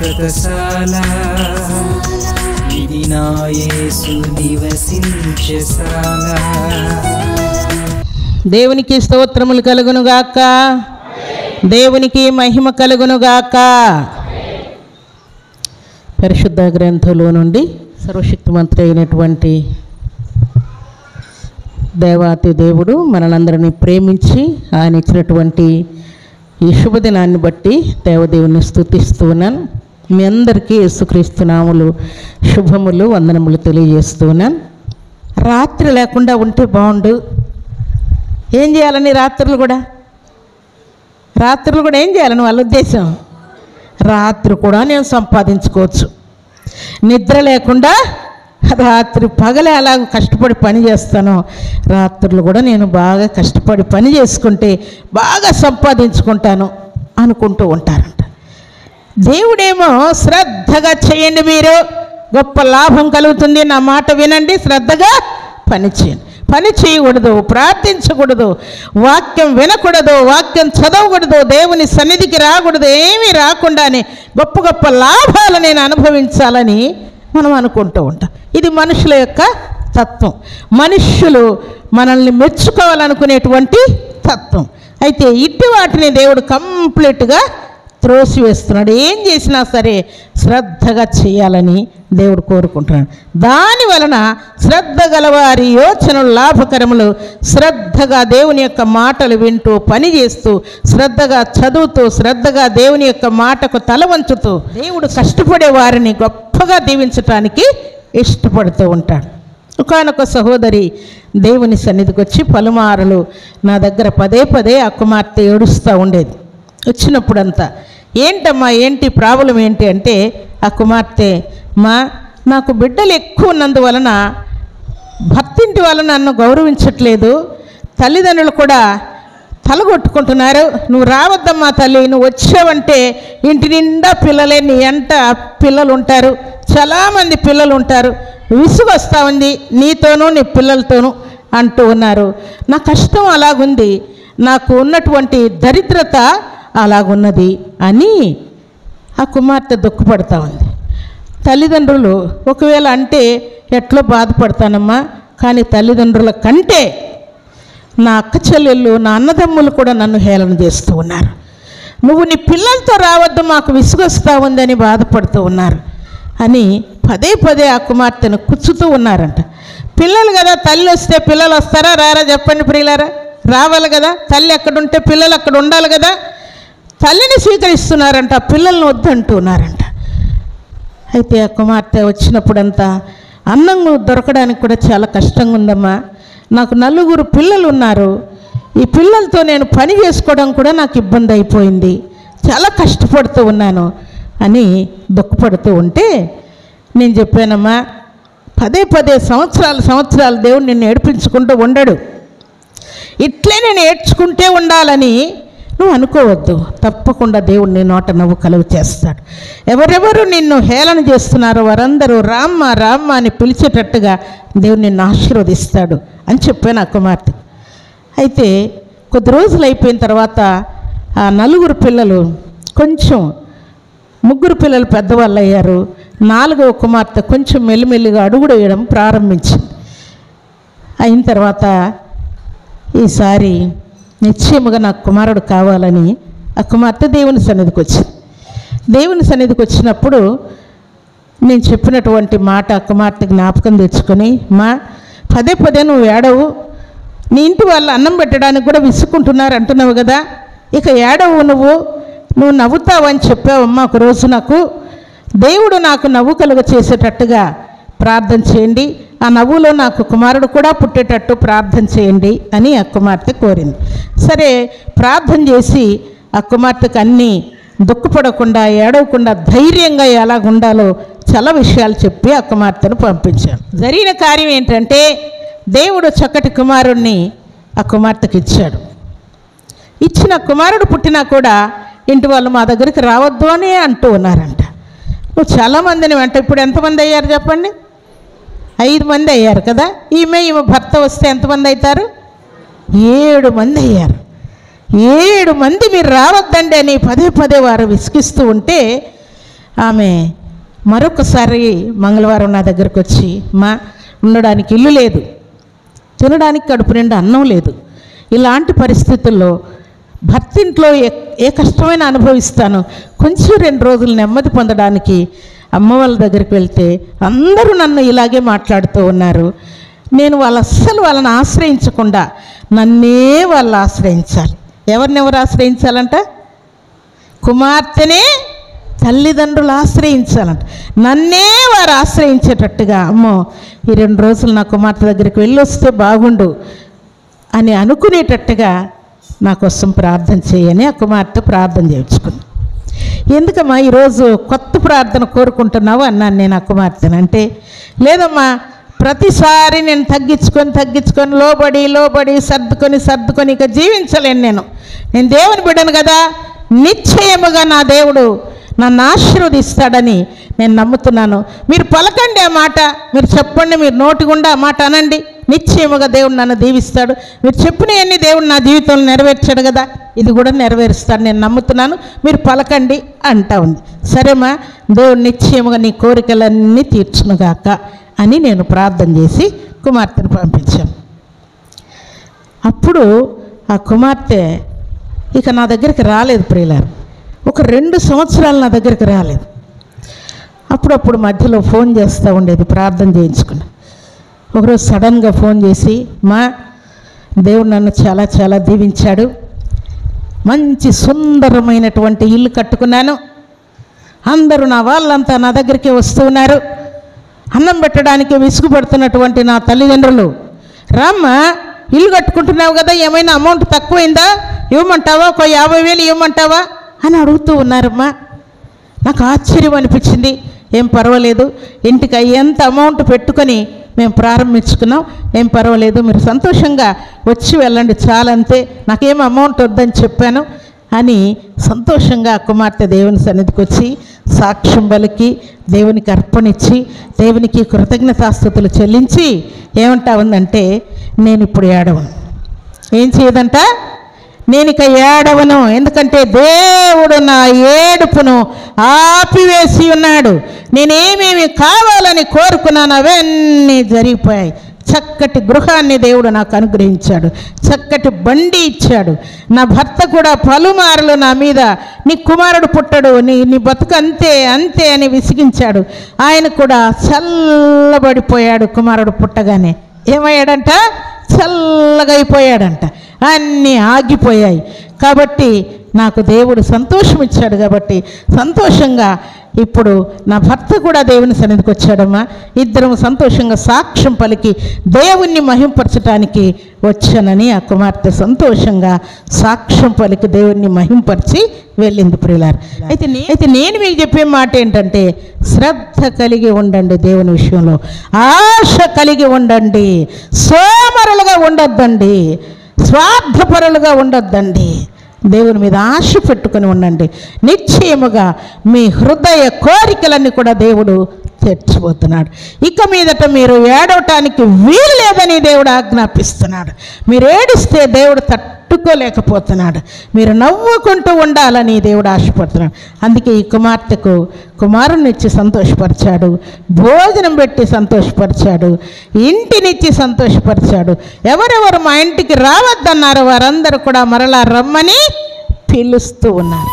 శాశ్వతశాల ఇది నా యేసు నివసించెశాల. దేవునికి స్తోత్రములు కలుగునుగాక. దేవునికి మహిమ కలుగునుగాక. పరిశుద్ధ గ్రంథంలో నుండి సర్వశక్తిమంతుడు అయినటువంటి దేవాతి దేవుడు మనలందరినీ ప్రేమించి ఆయన ఇచ్చినటువంటి ఈ శుభదినాన్ని బట్టి దేవదేవుని స్తుతిస్తున్నాను. మీ అందరికీ యేసుక్రీస్తు నామములు శుభములు వందనములు తెలియజేస్తున్నాను. రాత్రి లేకుండా ఉంటే బాగుండు. ఏం చేయాలని రాత్రులు కూడా ఏం చేయాలని వాళ్ళ ఉద్దేశం? రాత్రి కూడా నేను సంపాదించుకోవచ్చు. నిద్ర లేకుండా రాత్రి పగలే అలా కష్టపడి పని చేస్తాను, రాత్రులు కూడా నేను బాగా కష్టపడి పని చేసుకుంటే బాగా సంపాదించుకుంటాను అనుకుంటూ ఉంటారంట. దేవుడేమో శ్రద్ధగా చేయండి, మీరు గొప్ప లాభం కలుగుతుంది, నా మాట వినండి, శ్రద్ధగా పని చేయండి. పని చేయకూడదు, ప్రార్థించకూడదు, వాక్యం వినకూడదు, వాక్యం చదవకూడదు, దేవుని సన్నిధికి రాకూడదు, ఏమీ రాకుండానే గొప్ప గొప్ప లాభాలు నేను అనుభవించాలని మనం అనుకుంటూ ఉంటాం. ఇది మనుషుల యొక్క తత్వం. మనుష్యులు మనల్ని మెచ్చుకోవాలనుకునేటువంటి తత్వం. అయితే ఇట్టి వాటిని దేవుడు కంప్లీట్గా త్రోసివేస్తున్నాడు. ఏం చేసినా సరే శ్రద్ధగా చేయాలని దేవుడు కోరుకుంటున్నాడు. దాని వలన శ్రద్ధ గలవారి యోచనలు లాభకరములు. శ్రద్ధగా దేవుని యొక్క మాటలు వింటూ పని చేస్తూ, శ్రద్ధగా చదువుతూ, శ్రద్ధగా దేవుని యొక్క మాటకు తల వంచుతూ దేవుడు కష్టపడే వారిని గొప్పగా దీవించటానికి ఇష్టపడుతూ ఉంటాడు. ఒకానొక సహోదరి దేవుని సన్నిధికి వచ్చి పలుమారులు నా దగ్గర పదే పదే ఆ కుమార్తె ఏడుస్తూ ఉండేది. వచ్చినప్పుడంతా ఏంటమ్మా, ఏంటి ప్రాబ్లం ఏంటి అంటే, ఆ కుమార్తె, నాకు బిడ్డలు ఎక్కువ ఉన్నందువలన భర్తింటి వాళ్ళు నన్ను గౌరవించట్లేదు, తల్లిదండ్రులు కూడా తలగొట్టుకుంటున్నారు, నువ్వు రావద్దమ్మా తల్లి, నువ్వు వచ్చావంటే ఇంటి నిండా పిల్లలే, నీ అంట పిల్లలు ఉంటారు, చాలామంది పిల్లలు ఉంటారు, విసుగు వస్తూ ఉంది నీతోనూ నీ పిల్లలతోనూ అంటూ ఉన్నారు. నా కష్టం అలాగుంది, నాకు ఉన్నటువంటి దరిద్రత అలాగున్నది అని ఆ కుమార్తె దుఃఖపడతా ఉంది. తల్లిదండ్రులు ఒకవేళ అంటే ఎట్లో బాధపడతానమ్మా, కానీ తల్లిదండ్రుల కంటే నా అక్క చెల్లెళ్ళు, నా అన్నదమ్ములు కూడా నన్ను హేళన చేస్తూ ఉన్నారు. నువ్వు నీ పిల్లలతో రావద్దు, మాకు విసుగొస్తూ ఉందని బాధపడుతూ ఉన్నారు అని పదే పదే ఆ కుమార్తెను కూర్చుతూ ఉన్నారంట. పిల్లలు కదా, తల్లి వస్తే పిల్లలు వస్తారా రారా చెప్పండి ప్రియులారా? రావాలి కదా. తల్లి ఎక్కడుంటే పిల్లలు అక్కడ ఉండాలి కదా. తల్లిని స్వీకరిస్తున్నారంట, పిల్లల్ని వద్దంటున్నారంట. అయితే ఆ కుమార్తె వచ్చినప్పుడంతా అన్నం దొరకడానికి కూడా చాలా కష్టంగా ఉందమ్మా, నాకు 4 పిల్లలు ఉన్నారు, ఈ పిల్లలతో నేను పని చేసుకోవడం కూడా నాకు ఇబ్బంది అయిపోయింది, చాలా కష్టపడుతూ ఉన్నాను అని దుఃఖపడుతూ ఉంటే నేను చెప్పానమ్మా, పదే పదే సంవత్సరాలు దేవుడు నిన్ను ఏడిపించుకుంటూ ఉండడు, ఇట్లే నేను ఏడ్చుకుంటే ఉండాలని నువ్వు అనుకోవద్దు. తప్పకుండా దేవుడు నీ నోట నవ్వు కలుగు చేస్తాడు. ఎవరెవరు నిన్ను హేళన చేస్తున్నారో వారందరూ రామ్మ రామ్మ అని పిలిచేటట్టుగా దేవుడు నిన్ను ఆశీర్వదిస్తాడు అని చెప్పాను ఆ కుమార్తె. అయితే కొద్ది రోజులు అయిపోయిన తర్వాత ఆ 4 పిల్లలు కొంచెం 3 పిల్లలు పెద్దవాళ్ళు అయ్యారు. 4వ కుమార్తె కొంచెం మెల్లిమెల్లిగా అడుగుడు వేయడం ప్రారంభించింది. అయిన తర్వాత ఈసారి నిశ్చయముగా నాకు కుమారుడు కావాలని ఆ కుమార్తె దేవుని సన్నిధికి వచ్చింది. దేవుని సన్నిధికి వచ్చినప్పుడు నేను చెప్పినటువంటి మాట ఆ కుమార్తె జ్ఞాపకం తెచ్చుకొని, పదే పదే నువ్వు ఏడవు, నీ ఇంటి వాళ్ళు అన్నం పెట్టడానికి కూడా విసుక్కుంటున్నారు అంటున్నావు కదా, ఇక ఏడవు, నువ్వు నవ్వుతావని చెప్పావమ్మా ఒకరోజు నాకు. దేవుడు నాకు నవ్వు కలుగ చేసేటట్టుగా ప్రార్థన చేయండి, ఆ నవ్వులో నాకు కుమారుడు కూడా పుట్టేటట్టు ప్రార్థన చేయండి అని ఆ కుమార్తె కోరింది. సరే ప్రార్థన చేసి ఆ కుమార్తెకు అన్నీ దుఃఖపడకుండా ఏడవకుండా ధైర్యంగా ఎలాగుండాలో చాలా విషయాలు చెప్పి ఆ కుమార్తెను పంపించాను. జరిగిన కార్యం ఏంటంటే దేవుడు చక్కటి కుమారుణ్ణి ఆ కుమార్తెకి ఇచ్చాడు. ఇచ్చిన కుమారుడు పుట్టినా కూడా ఇంటి వాళ్ళు మా దగ్గరికి రావద్దు అని అంటూ ఉన్నారంట. నువ్వు చాలామందిని వెంట ఇప్పుడు ఎంతమంది అయ్యారు చెప్పండి? 5 మంది అయ్యారు కదా. ఈమె భర్త వస్తే ఎంతమంది అవుతారు? 7 మంది అయ్యారు. 7 మంది మీరు రావద్దండి అని పదే పదే వారు విసిగిస్తూ ఉంటే ఆమె మరొకసారి మంగళవారం నా దగ్గరకు వచ్చి, మా ఉండడానికి ఇల్లు లేదు, తినడానికి కడుపు నిండా అన్నం లేదు, ఇలాంటి పరిస్థితుల్లో భర్తింట్లో ఏ కష్టమైనా అనుభవిస్తాను, కొంచెం 2 రోజులు నెమ్మది పొందడానికి అమ్మ వాళ్ళ దగ్గరికి వెళ్తే అందరూ నన్ను ఇలాగే మాట్లాడుతూ ఉన్నారు. నేను వాళ్ళని ఆశ్రయించకుండా నన్నే వాళ్ళు ఆశ్రయించాలి. ఎవరినెవరు ఆశ్రయించాలంట? కుమార్తెనే తల్లిదండ్రులు ఆశ్రయించాలంట. నన్నే వారు ఆశ్రయించేటట్టుగా, అమ్మో ఈ 2 రోజులు నా కుమార్తె దగ్గరికి వెళ్ళొస్తే బాగుండు అని అనుకునేటట్టుగా నా కోసం ప్రార్థన చేయని ఆ కుమార్తె ప్రార్థన చేయించుకుంది. ఎందుకమ్మా ఈరోజు కొత్త ప్రార్థన కోరుకుంటున్నావు అన్నాను నేను ఆ కుమార్తెను. అంటే లేదమ్మా, ప్రతిసారి నేను తగ్గించుకొని లోబడి సర్దుకొని ఇక జీవించలేను. నేను దేవుని బిడ్డను కదా, నిశ్చయముగా నా దేవుడు నన్ను ఆశీర్వదిస్తాడని నేను నమ్ముతున్నాను. మీరు పలకండి ఆ మాట, మీరు చెప్పండి, మీరు నోటి గుండా ఆ మాట అనండి, నిశ్చయముగా దేవుడు నన్ను దీవిస్తాడు. మీరు చెప్పినవన్నీ దేవుడు నా జీవితంలో నెరవేర్చాడు కదా, ఇది కూడా నెరవేరుస్తాడు, నేను నమ్ముతున్నాను, మీరు పలకండి అంటా ఉంది. సరేమ్మా, దేవుడు నిశ్చయముగా నీ కోరికలన్నీ తీర్చునుగాక అని నేను ప్రార్థన చేసి కుమార్తెను పంపించాను. అప్పుడు ఆ కుమార్తె ఇక నా దగ్గరికి రాలేదు ప్రియులారు. ఒక 2 సంవత్సరాలు నా దగ్గరికి రాలేదు. అప్పుడప్పుడు మధ్యలో ఫోన్ చేస్తూ ఉండేది ప్రార్థన చేయించుకుని. ఒకరోజు సడన్గా ఫోన్ చేసి, మా దేవుడు నన్ను చాలా చాలా దీవించాడు, మంచి సుందరమైనటువంటి ఇల్లు కట్టుకున్నాను, అందరూ నా వాళ్ళంతా నా దగ్గరికి వస్తూ ఉన్నారు, అన్నం పెట్టడానికి విసుగుపడుతున్నటువంటి నా తల్లిదండ్రులు, రామ్మా ఇల్లు కట్టుకుంటున్నావు కదా, ఏమైనా అమౌంట్ తక్కువైందా, ఇవ్వమంటావా, ఒక 50,000 ఇవ్వమంటావా అని అడుగుతూ ఉన్నారమ్మా. నాకు ఆశ్చర్యం అనిపించింది. ఏం పర్వాలేదు, ఇంటికి అయ్యేంత అమౌంట్ పెట్టుకొని మేము ప్రారంభించుకున్నాం, ఏం పర్వాలేదు, మీరు సంతోషంగా వచ్చి వెళ్ళండి చాలంతే, నాకేం అమౌంట్ వద్దని చెప్పాను అని సంతోషంగా కుమార్తె దేవుని సన్నిధికి వచ్చి సాక్ష్యం పలికి దేవునికి అర్పణిచ్చి దేవునికి కృతజ్ఞతాస్తుతులు చెల్లించి ఏమంటా ఉందంటే, నేను ఇప్పుడు ఏడవను. ఏం చేయదంట? నేను ఇక ఏడవను, ఎందుకంటే దేవుడు నా ఏడుపును ఆపివేసి ఉన్నాడు. నేనేమేమి కావాలని కోరుకున్నాను అవన్నీ జరిగిపోయాయి. చక్కటి గృహాన్ని దేవుడు నాకు అనుగ్రహించాడు, చక్కటి బండి ఇచ్చాడు. నా భర్త కూడా పలుమార్లు నా మీద నీ కుమారుడు పుట్టడు, నీ బతుకు అంతే అంతే అని విసిగించాడు. ఆయన కూడా చల్లబడిపోయాడు. కుమారుడు పుట్టగానే ఏమయ్యాడంట? చల్లగా అయిపోయాడంట. అన్నీ ఆగిపోయాయి. కాబట్టి నాకు దేవుడు సంతోషం ఇచ్చాడు. కాబట్టి సంతోషంగా ఇప్పుడు నా భర్త కూడా దేవుని సన్నిధికి వచ్చాడమ్మా. ఇద్దరం సంతోషంగా సాక్ష్యం పలికి దేవుణ్ణి మహింపరచడానికి వచ్చానని ఆ కుమార్తె సంతోషంగా సాక్ష్యం పలికి దేవుణ్ణి మహింపరిచి వెళ్ళింది ప్రియులారు. అయితే నేను మీకు చెప్పే మాట ఏంటంటే, శ్రద్ధ కలిగి ఉండండి దేవుని విషయంలో, ఆశ కలిగి ఉండండి, సోమరులుగా ఉండొద్దండి, స్వార్థపరులుగా ఉండొద్దండి, దేవుని మీద ఆశ పెట్టుకుని ఉండండి. నిశ్చయముగా మీ హృదయ కోరికలన్నీ కూడా దేవుడు తీర్చబోతున్నాడు. ఇక మీదట మీరు ఏడవటానికి వీలు లేదని దేవుడు ఆజ్ఞాపిస్తున్నాడు. మీరు ఏడిస్తే దేవుడు తట్టుకోలేకపోతున్నాడు. మీరు నవ్వుకుంటూ ఉండాలని దేవుడు ఆశపడుతున్నాడు. అందుకే ఈ కుమార్తెకు కుమారుని ఇచ్చి సంతోషపరిచాడు, భోజనం పెట్టి సంతోషపరిచాడు, ఇంటినిచ్చి సంతోషపరిచాడు. ఎవరెవరు మా ఇంటికి రావద్దన్నారో వారందరూ కూడా మరలా రమ్మని పిలుస్తూ ఉన్నారు.